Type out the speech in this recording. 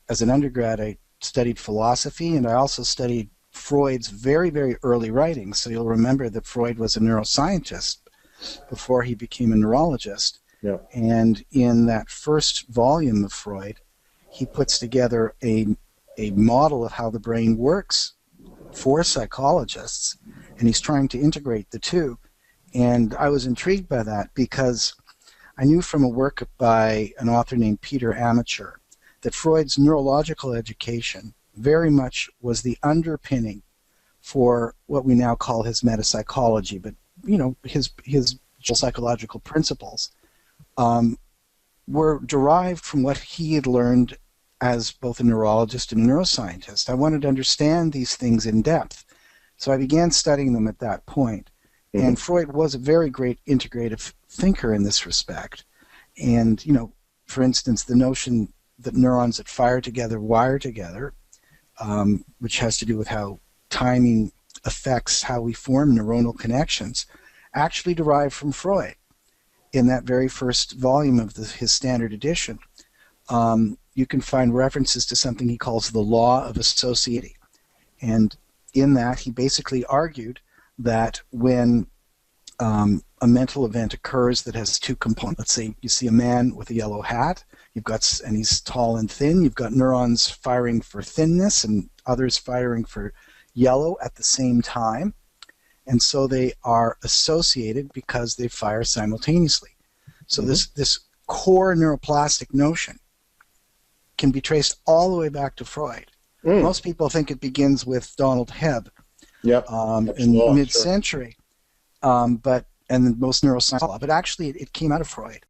as an undergrad, I studied philosophy, and I also studied Freud's very, very early writings. So you'll remember that Freud was a neuroscientist before he became a neurologist. Yeah. And in that first volume of Freud, he puts together a model of how the brain works for psychologists, and he's trying to integrate the two. And I was intrigued by that because I knew from a work by an author named Peter Amateur that Freud's neurological education very much was the underpinning for what we now call his metapsychology, but his psychological principles were derived from what he had learned as both a neurologist and a neuroscientist. I wanted to understand these things in depth, so I began studying them at that point. Mm-hmm. And Freud was a very great integrative thinker in this respect. And, for instance, the notion that neurons that fire together wire together, which has to do with how timing affects how we form neuronal connections, actually derived from Freud in that very first volume of his standard edition. You can find references to something he calls the law of associativity. And in that, he basically argued that when a mental event occurs that has two components, let's say you see a man with a yellow hat, and he's tall and thin, you've got neurons firing for thinness and others firing for yellow at the same time. And so they are associated because they fire simultaneously. So this core neuroplastic notion can be traced all the way back to Freud. Most people think it begins with Donald Hebb in mid-century, and most neuroscience, but actually it came out of Freud.